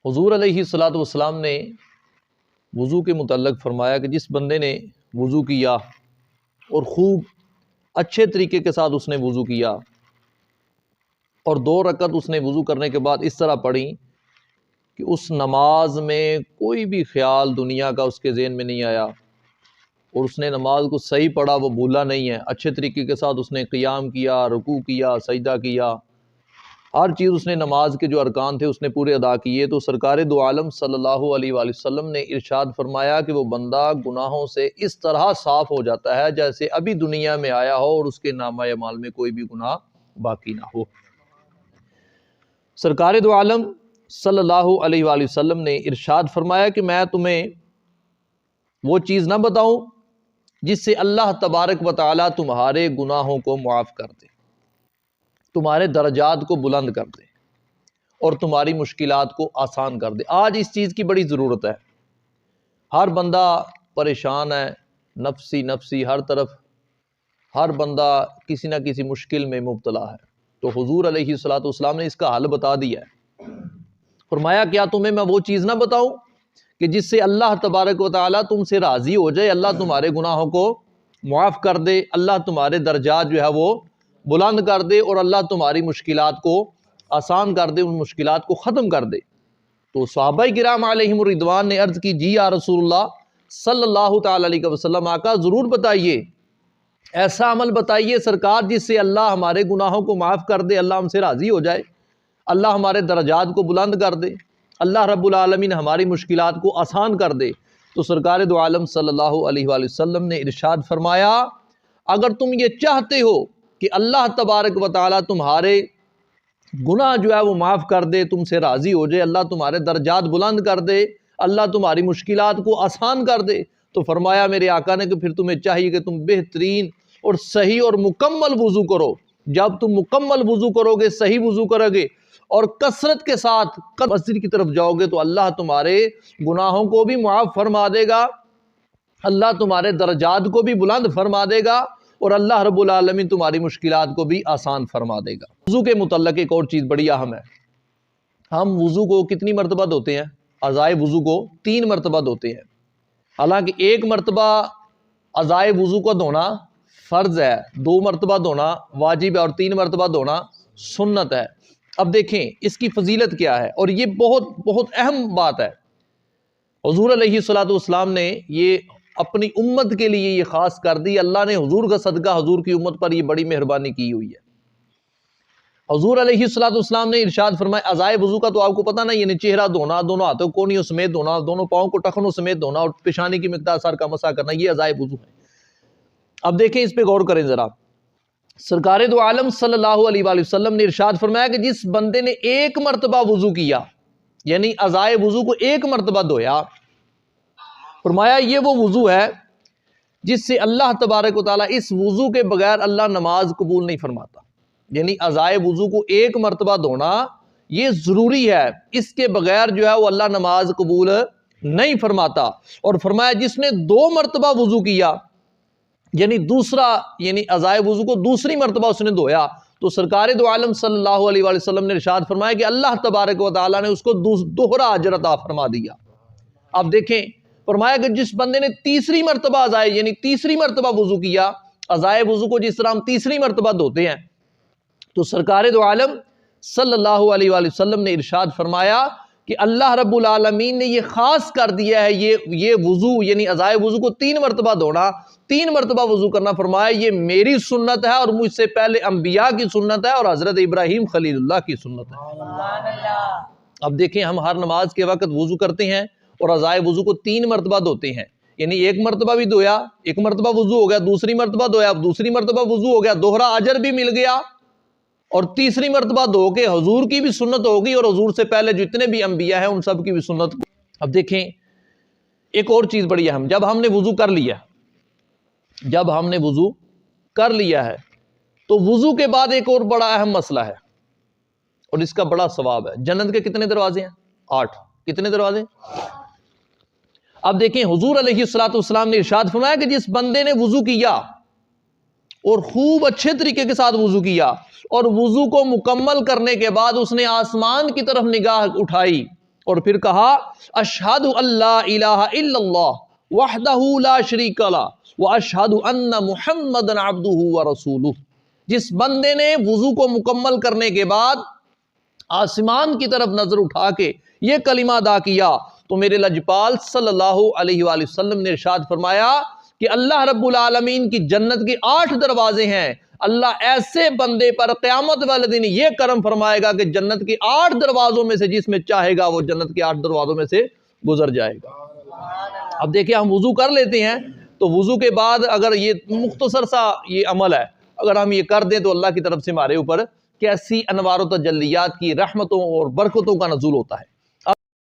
حضور علیہ الصلوۃ والسلام نے وضو کے متعلق فرمایا کہ جس بندے نے وضو کیا اور خوب اچھے طریقے کے ساتھ اس نے وضو کیا اور 2 رکعت اس نے وضو کرنے کے بعد اس طرح پڑھی کہ اس نماز میں کوئی بھی خیال دنیا کا اس کے ذہن میں نہیں آیا اور اس نے نماز کو صحیح پڑھا، وہ بھولا نہیں ہے، اچھے طریقے کے ساتھ اس نے قیام کیا، رکوع کیا، سجدہ کیا، ہر چیز اس نے نماز کے جو ارکان تھے اس نے پورے ادا کیے، تو سرکار دو عالم صلی اللہ علیہ وآلہ وسلم نے ارشاد فرمایا کہ وہ بندہ گناہوں سے اس طرح صاف ہو جاتا ہے جیسے ابھی دنیا میں آیا ہو اور اس کے نامہ اعمال میں کوئی بھی گناہ باقی نہ ہو۔ سرکار دو عالم صلی اللہ علیہ وآلہ وسلم نے ارشاد فرمایا کہ میں تمہیں وہ چیز نہ بتاؤں جس سے اللہ تبارک و تعالیٰ تمہارے گناہوں کو معاف کر دے، تمہارے درجات کو بلند کر دے اور تمہاری مشکلات کو آسان کر دے۔ آج اس چیز کی بڑی ضرورت ہے، ہر بندہ پریشان ہے، نفسی ہر طرف ہر بندہ کسی نہ کسی مشکل میں مبتلا ہے، تو حضور علیہ الصلوۃ والسلام نے اس کا حل بتا دیا ہے۔ فرمایا کیا تمہیں میں وہ چیز نہ بتاؤں کہ جس سے اللہ تبارک و تعالیٰ تم سے راضی ہو جائے، اللہ تمہارے گناہوں کو معاف کر دے، اللہ تمہارے درجات جو ہے وہ بلند کر دے اور اللہ تمہاری مشکلات کو آسان کر دے، ان مشکلات کو ختم کر دے۔ تو صحابہ کرام علیہم الرضوان نے عرض کی جی یا رسول اللہ صلی اللہ تعالی علیہ وسلم، آقا ضرور بتائیے، ایسا عمل بتائیے سرکار جس سے اللہ ہمارے گناہوں کو معاف کر دے، اللہ ہم سے راضی ہو جائے، اللہ ہمارے درجات کو بلند کر دے، اللہ رب العالمین ہماری مشکلات کو آسان کر دے۔ تو سرکار دو عالم صلی اللہ علیہ وآلہ وسلم نے ارشاد فرمایا اگر تم یہ چاہتے ہو کہ اللہ تبارک و تعالیٰ تمہارے گناہ جو ہے وہ معاف کر دے، تم سے راضی ہو جائے، اللہ تمہارے درجات بلند کر دے، اللہ تمہاری مشکلات کو آسان کر دے، تو فرمایا میرے آقا نے کہ پھر تمہیں چاہیے کہ تم بہترین اور صحیح اور مکمل وضو کرو۔ جب تم مکمل وضو کرو گے، صحیح وضو کرو گے اور کثرت کے ساتھ مسجد کی طرف جاؤ گے، تو اللہ تمہارے گناہوں کو بھی معاف فرما دے گا، اللہ تمہارے درجات کو بھی بلند فرما دے گا اور اللہ رب العالمین تمہاری مشکلات کو بھی آسان فرما دے گا۔ وضو کے متعلق ایک اور چیز بڑی اہم ہے، ہم وضو کو کتنی مرتبہ دھوتے ہیں؟ اعضائے وضو کو 3 مرتبہ دھوتے ہیں، حالانکہ 1 مرتبہ اعضائے وضو کو دھونا فرض ہے، 2 مرتبہ دھونا واجب ہے اور 3 مرتبہ دھونا سنت ہے۔ اب دیکھیں اس کی فضیلت کیا ہے، اور یہ بہت اہم بات ہے۔ حضور علیہ الصلوۃ والسلام نے یہ اپنی امت کے لیے یہ خاص کر دی، اللہ نے حضور کا صدقہ حضور کی امت پر یہ بڑی مہربانی کی ہوئی ہے۔ حضور علیہ الصلوۃ والسلام نے ارشاد فرمایا اعضائے وضو کا تو آپ کو پتہ نا، یعنی چہرہ دھونا، دونوں ہاتھوں کونیوں سمیت دھونا، دونوں پاؤں کو ٹخنوں سمیت دھونا اور پیشانی کی مقدار سر کا مسح کرنا، یہ اعضائے وضو ہے۔ اب دیکھیں اس پہ غور کریں ذرا، سرکار دو عالم صلی اللہ علیہ وآلہ وسلم نے ارشاد فرمایا کہ جس بندے نے 1 مرتبہ وضو کیا، یعنی اعضائے وضو کو 1 مرتبہ دھویا، فرمایا یہ وہ وضو ہے جس سے اللہ تبارک و تعالیٰ اس وضو کے بغیر اللہ نماز قبول نہیں فرماتا، یعنی اعضائے وضو کو 1 مرتبہ دھونا یہ ضروری ہے، اس کے بغیر جو ہے وہ اللہ نماز قبول نہیں فرماتا۔ اور فرمایا جس نے 2 مرتبہ وضو کیا، یعنی اعضائے وضو کو دوسری مرتبہ اس نے دھویا، تو سرکار دو عالم صلی اللہ علیہ وآلہ وسلم نے ارشاد فرمایا کہ اللہ تبارک و تعالیٰ نے اس کو دوہرا اجر عطا فرما دیا۔ اب دیکھیں فرمایا کہ جس بندے نے تیسری مرتبہ وضو کیا، اعضائے وضو کو جس طرح ہم تیسری مرتبہ دھوتے ہیں، تو سرکار دو عالم صلی اللہ علیہ وآلہ وسلم نے ارشاد فرمایا کہ اللہ رب العالمین نے یہ خاص کر دیا ہے، یہ وضو یعنی اعضائے وضو کو 3 مرتبہ دھونا، 3 مرتبہ وضو کرنا، فرمایا یہ میری سنت ہے اور مجھ سے پہلے انبیاء کی سنت ہے اور حضرت ابراہیم خلیل اللہ کی سنت ہے۔ اب دیکھیں ہم ہر نماز کے وقت وضو کرتے ہیں اور اعضائے وضو کو 3 مرتبہ دھوتے ہیں، یعنی 1 مرتبہ بھی دھویا، 1 مرتبہ وضو ہو گیا، دوسری مرتبہ دھویا، دوسری مرتبہ وضو ہو گیا، دوہرا اجر بھی مل گیا، اور تیسری مرتبہ دھو کے حضور کی بھی سنت ہوگی اور حضور سے پہلے جتنے بھی انبیاء ہیں ان سب کی بھی سنت۔ اب دیکھیں ایک اور چیز بڑی اہم، جب ہم نے وضو کر لیا ہے تو وضو کے بعد ایک اور بڑا اہم مسئلہ ہے اور اس کا بڑا ثواب ہے۔ جنت کے کتنے دروازے ہیں؟ 8۔ کتنے دروازے؟ اب دیکھیں حضور علیہ الصلوۃ والسلام نے ارشاد فرمایا کہ جس بندے نے وضو کیا اور خوب اچھے طریقے کے ساتھ وضو کیا اور وضو کو مکمل کرنے کے بعد اس نے آسمان کی طرف نگاہ اٹھائی اور پھر کہا اشہد اللہ الہ الا اللہ وحدہ لا شریک لہ واشہد ان محمد عبدہ ورسولہ۔ جس بندے نے وضو کو مکمل کرنے کے بعد آسمان کی طرف نظر اٹھا کے یہ کلمہ ادا کیا تو میرے لجپال صلی اللہ علیہ وآلہ وسلم نے ارشاد فرمایا کہ اللہ رب العالمین کی جنت کے 8 دروازے ہیں، اللہ ایسے بندے پر قیامت والے دن یہ کرم فرمائے گا کہ جنت کے 8 دروازوں میں سے جس میں چاہے گا وہ جنت کے 8 دروازوں میں سے گزر جائے گا۔ اب دیکھیں ہم وضو کر لیتے ہیں تو وضو کے بعد اگر یہ مختصر سا یہ عمل ہے، اگر ہم یہ کر دیں تو اللہ کی طرف سے ہمارے اوپر کیسی انوار و تجلیات کی رحمتوں اور برکتوں کا نزول ہوتا ہے۔